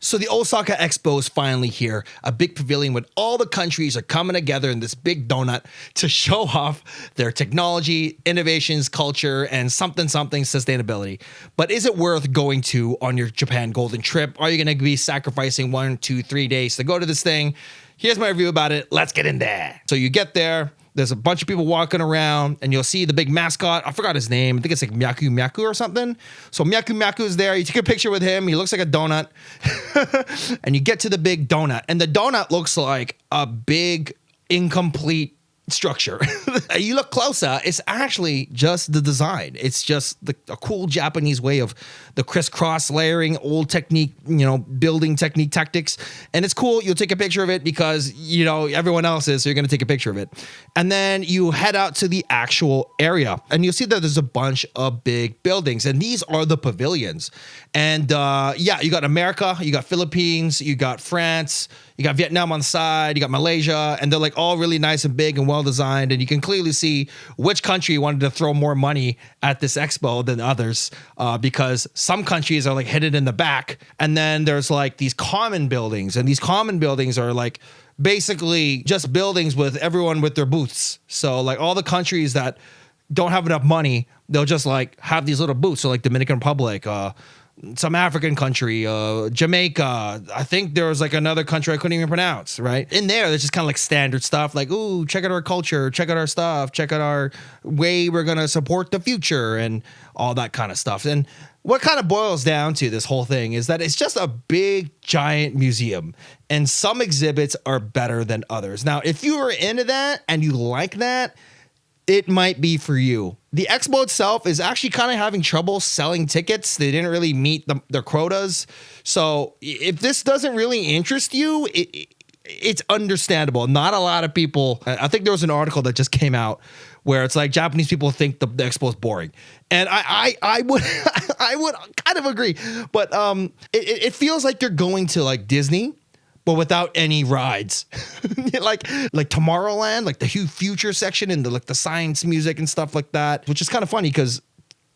So the Osaka Expo is finally here, a big pavilion when all the countries are coming together in this big donut to show off their technology, innovations, culture, and something sustainability. But is it worth going to on your Japan Golden Trip? Are you going to be sacrificing 1, 2, 3 days to go to this thing? Here's my review about it. Let's get in there. So you get there. There's a bunch of people walking around, and you'll see the big mascot. I forgot his name. I think it's like Myaku or something. So Myaku is there. You take a picture with him. He looks like a donut. And you get to the big donut. And the donut looks like a big, incomplete structure. You look closer, it's actually just the design. It's just a cool Japanese way of the crisscross layering, old technique, building technique tactics. And it's cool. You'll take a picture of it because, everyone else is, so you're going to take a picture of it. And then you head out to the actual area and you'll see that there's a bunch of big buildings and these are the pavilions. And you got America, you got Philippines, you got France, you got Vietnam on the side, you got Malaysia, and they're like all really nice and big and well designed. And you can clearly see which country wanted to throw more money at this expo than others, because some countries are like hidden in the back. And then there's like these common buildings, and these common buildings are like basically just buildings with everyone with their booths. So like all the countries that don't have enough money, they'll just like have these little booths. So like Dominican Republic, some African country, Jamaica. I think there was like another country I couldn't even pronounce, right? In there, there's just kind of like standard stuff like, ooh, check out our culture, check out our stuff, check out our way we're going to support the future and all that kind of stuff. And what kind of boils down to this whole thing is that it's just a big, giant museum. And some exhibits are better than others. Now, if you are into that and you like that, it might be for you. The expo itself is actually kind of having trouble selling tickets. They didn't really meet their quotas. So if this doesn't really interest you, it's understandable. Not a lot of people. I think there was an article that just came out where it's like Japanese people think the expo is boring. And I would I would kind of agree. But it feels like you're going to like Disney, but without any rides. like Tomorrowland, like the huge future section and the science music and stuff like that, which is kind of funny because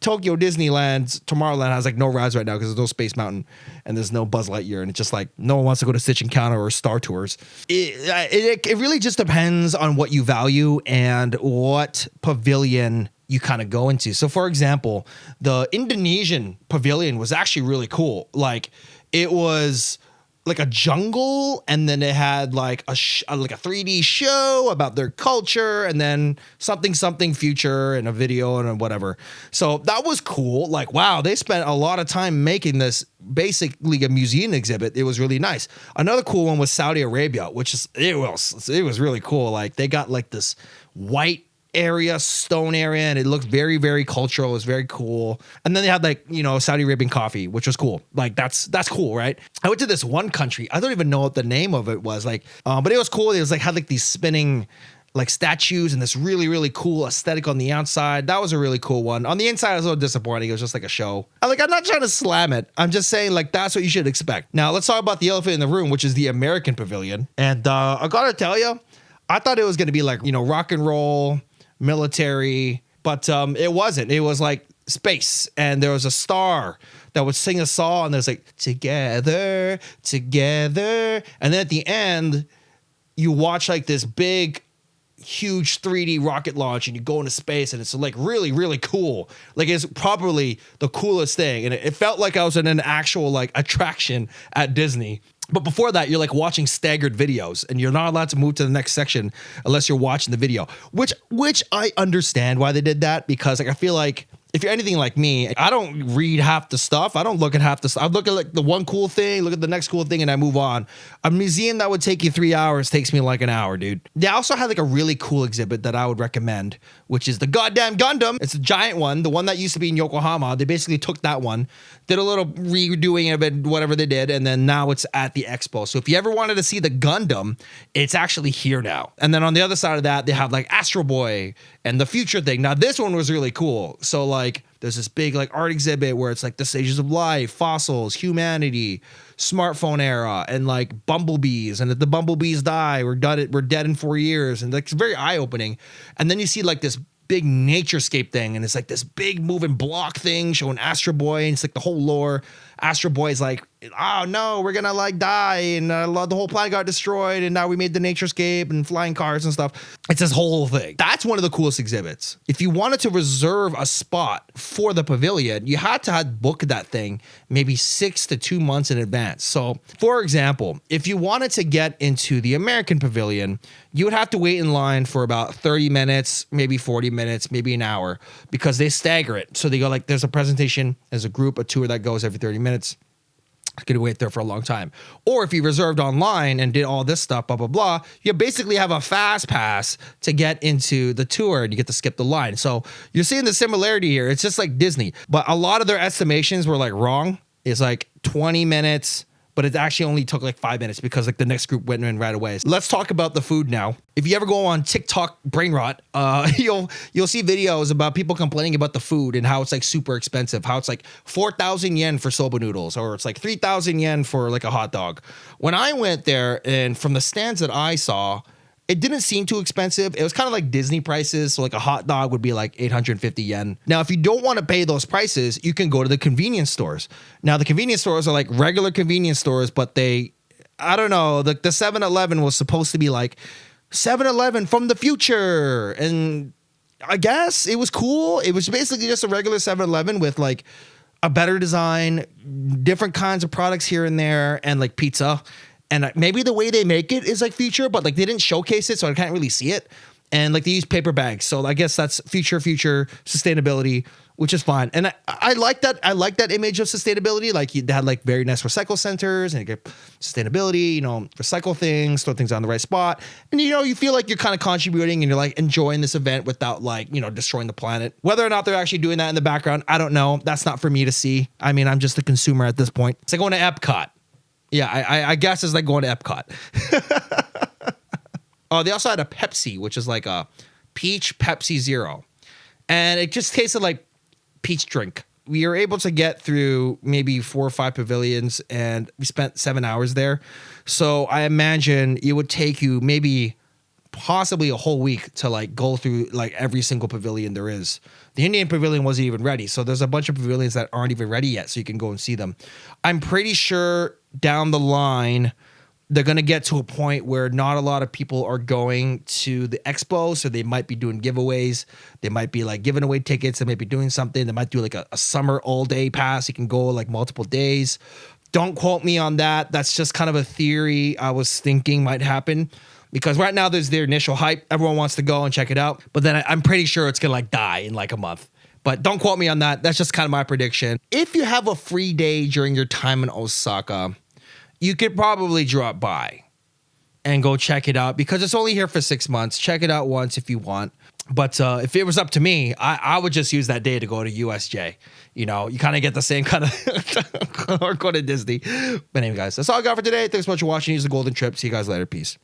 Tokyo Disneyland's Tomorrowland has like no rides right now because there's no Space Mountain and there's no Buzz Lightyear, and it's just like no one wants to go to Stitch Encounter or Star Tours. It really just depends on what you value and what pavilion you kind of go into. So for example, the Indonesian pavilion was actually really cool. Like it was like a jungle, and then it had like a 3D show about their culture, and then something future and a video and whatever. So that was cool. Like, wow, they spent a lot of time making this basically a museum exhibit. It was really nice. Another cool one was Saudi Arabia, which is it was really cool. Like they got like this white area, stone area, and it looked very, very cultural. It was very cool. And then they had like, Saudi Arabian coffee, which was cool. Like that's cool, right? I went to this one country. I don't even know what the name of it was. Like, but it was cool. It was like had like these spinning like statues and this really, really cool aesthetic on the outside. That was a really cool one. On the inside, it was a little disappointing. It was just like a show. I'm not trying to slam it. I'm just saying like that's what you should expect. Now let's talk about the elephant in the room, which is the American pavilion. And I gotta tell you, I thought it was gonna be like, rock and roll, military, but it wasn't. It was like space, and there was a star that would sing a song, and there's like together, and then at the end you watch like this big huge 3D rocket launch and you go into space, and it's like really, really cool. Like it's probably the coolest thing, and it felt like I was in an actual like attraction at Disney. But before that, you're like watching staggered videos, and you're not allowed to move to the next section unless you're watching the video, which I understand why they did that, because like I feel like if you're anything like me, I don't read half the stuff. I don't look at half the stuff. I look at like the one cool thing, look at the next cool thing, and I move on. A museum that would take you 3 hours takes me like an hour, dude. They also had like a really cool exhibit that I would recommend, which is the goddamn Gundam. It's a giant one, the one that used to be in Yokohama. They basically took that one, did a little redoing of it, whatever they did, and then now it's at the expo. So if you ever wanted to see the Gundam, it's actually here now. And then on the other side of that, they have like Astro Boy and the future thing. Now this one was really cool. So like there's this big like art exhibit where it's like the stages of life, fossils, humanity, smartphone era, and like bumblebees. And if the bumblebees die, we're dead in 4 years. And like it's very eye opening. And then you see like this big naturescape thing, and it's like this big moving block thing showing Astro Boy, and it's like the whole lore. Astro Boy's like, oh no, we're gonna like die, and the whole planet got destroyed, and now we made the naturescape and flying cars and stuff. It's this whole thing. That's one of the coolest exhibits. If you wanted to reserve a spot for the pavilion, you had to book that thing maybe 6 to 2 months in advance. So, for example, if you wanted to get into the American pavilion, you would have to wait in line for about 30 minutes, maybe 40 minutes, maybe an hour, because they stagger it. So they go like, there's a presentation, there's a group, a tour that goes every 30 minutes. Going to wait there for a long time. Or if you reserved online and did all this stuff, blah, blah, blah, you basically have a fast pass to get into the tour and you get to skip the line. So you're seeing the similarity here. It's just like Disney. But a lot of their estimations were like wrong. It's like 20 minutes, but it actually only took like 5 minutes because like the next group went in right away. Let's talk about the food now. If you ever go on TikTok brain rot, you'll see videos about people complaining about the food and how it's like super expensive, how it's like 4,000 yen for soba noodles, or it's like 3,000 yen for like a hot dog. When I went there, and from the stands that I saw, it didn't seem too expensive. It was kind of like Disney prices. So like a hot dog would be like 850 yen. Now, if you don't want to pay those prices, you can go to the convenience stores. Now, the convenience stores are like regular convenience stores, but I don't know, the 7-Eleven was supposed to be like 7-Eleven from the future. And I guess it was cool. It was basically just a regular 7-Eleven with like a better design, different kinds of products here and there, and like pizza. And maybe the way they make it is like future, but like they didn't showcase it, so I can't really see it. And like they use paper bags, so I guess that's future sustainability, which is fine. And I like that. I like that image of sustainability. Like they had like very nice recycle centers and you get sustainability. Recycle things, throw things on the right spot, and you feel like you're kind of contributing and you're like enjoying this event without like destroying the planet. Whether or not they're actually doing that in the background, I don't know. That's not for me to see. I mean, I'm just a consumer at this point. It's like going to Epcot. Yeah, I guess it's like going to Epcot. Oh, they also had a Pepsi, which is like a peach Pepsi Zero. And it just tasted like peach drink. We were able to get through maybe 4 or 5 pavilions, and we spent 7 hours there. So I imagine it would take you maybe possibly a whole week to like go through like every single pavilion there is. The Indian pavilion wasn't even ready. So there's a bunch of pavilions that aren't even ready yet, so you can go and see them. I'm pretty sure down the line, they're going to get to a point where not a lot of people are going to the expo. So they might be doing giveaways. They might be like giving away tickets. They might be doing something. They might do like a summer all day pass. You can go like multiple days. Don't quote me on that. That's just kind of a theory I was thinking might happen. Because right now there's their initial hype. Everyone wants to go and check it out. But then I'm pretty sure it's going to like die in like a month. But don't quote me on that. That's just kind of my prediction. If you have a free day during your time in Osaka, you could probably drop by and go check it out because it's only here for 6 months. Check it out once if you want. But if it was up to me, I would just use that day to go to USJ. You kind of get the same kind of or go to Disney. But anyway, guys, that's all I got for today. Thanks so much for watching. Use the golden trip. See you guys later. Peace.